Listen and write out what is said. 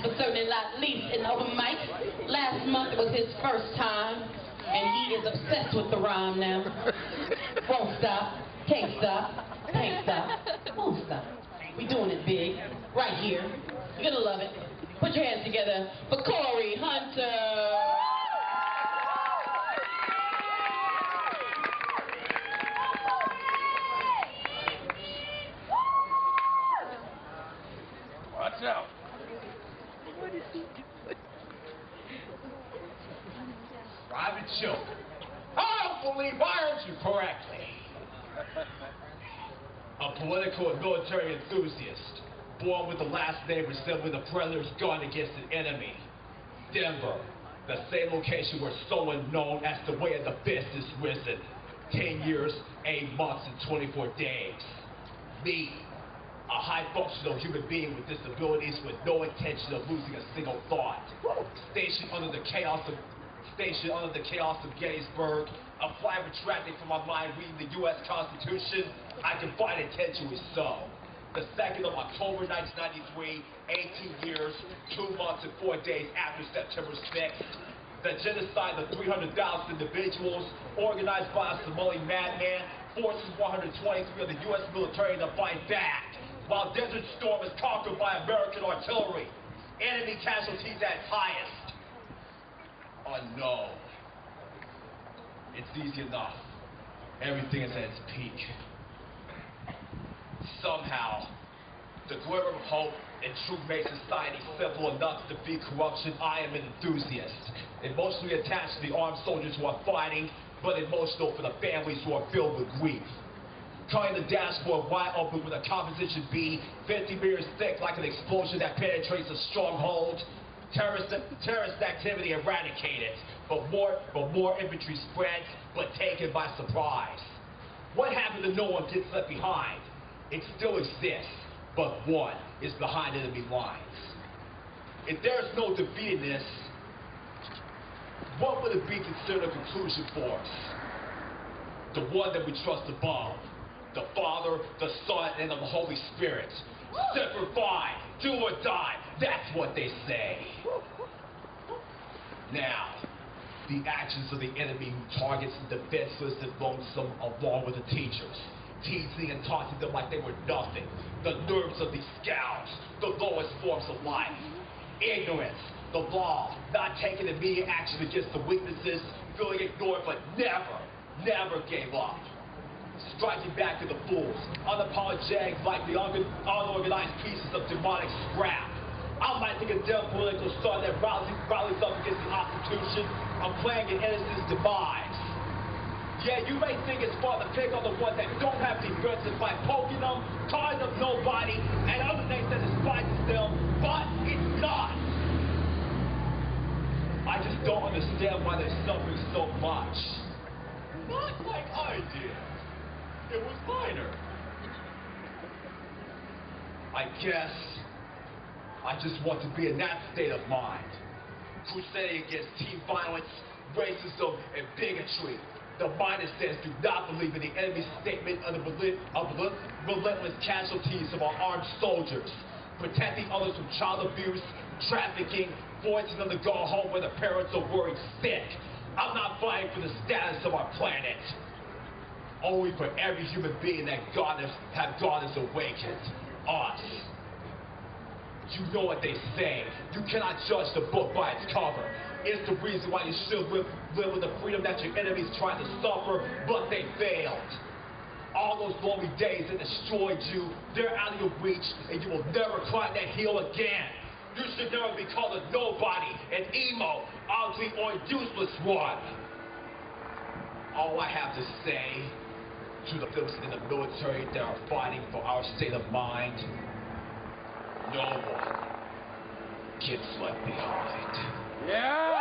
but certainly not least in open mic. Last month was his first time, and he is obsessed with the rhyme now. Won't stop, can't stop, can't stop, won't stop. We doing it big, right here. You're gonna love it. Put your hands together for Corey Hunter. Watch out. What is he doing? Private joke. I don't believe I heard you correctly. A political and military enthusiast, born with the last name resembling the predator's gun against an enemy. Denver, the same location where someone known as the Way of the Fist is risen. 10 years, 8 months, and 24 days. Me, a high-functional human being with disabilities with no intention of losing a single thought. Stationed under the chaos of Gettysburg, a flight retracting from my mind reading the U.S. Constitution, I can find intentionally so. The 2nd of October 1993, 18 years, 2 months, and 4 days after September 6th, the genocide of 300,000 individuals, organized by a Somali madman, forces 123 of the U.S. military to fight back, while Desert Storm is conquered by American artillery. Enemy casualties at its highest. Unknown. It's easy enough. Everything is at its peak. Somehow, the glimmer of hope and truth made society simple enough to defeat corruption. I am an enthusiast, emotionally attached to the armed soldiers who are fighting, but emotional for the families who are filled with grief. Cutting the dashboard wide open with a composition B, 50 meters thick like an explosion that penetrates a stronghold. Terrorist activity eradicated, but more infantry spreads, but taken by surprise. What happened to no one gets left behind? It still exists, but one is behind enemy lines. If there's no defeatedness, what would it be considered a conclusion for us? The one that we trust above, the Father, the Son, and the Holy Spirit. Semper Fi, do or die, that's what they say. Now, the actions of the enemy who targets the defenseless and lonesome along with the teachers, teasing and taunting them like they were nothing. The nerves of these scouts, the lowest forms of life. Ignorance, the law, not taking immediate action against the weaknesses, feeling ignored but never gave up. Striking back to the fools, unapologetic like the unorganized pieces of demonic scrap. I'm like the condemned political star that rallies up against the Constitution. I'm playing an innocent's demise. Yeah, you may think it's fun to pick on the ones that don't have defenses by poking them, calling them nobody, and other things that despises them, but it's not. I just don't understand why they're suffering so much. Not like I did. It was minor. I guess I just want to be in that state of mind. Crusading against teen violence, racism, and bigotry. The minded says do not believe in the enemy's statement of the relentless casualties of our armed soldiers, protecting others from child abuse, trafficking, forcing them to go home when the parents are worried sick. I'm not fighting for the status of our planet. Only for every human being that God has awakened. Us. You know what they say. You cannot judge the book by its cover. It's the reason why you should live with the freedom that your enemies tried to suffer, but they failed. All those lonely days that destroyed you, they're out of your reach, and you will never climb that hill again. You should never be called a nobody, an emo, ugly, or useless one. All I have to say to the folks in the military that are fighting for our state of mind, no one gets left behind. Yeah!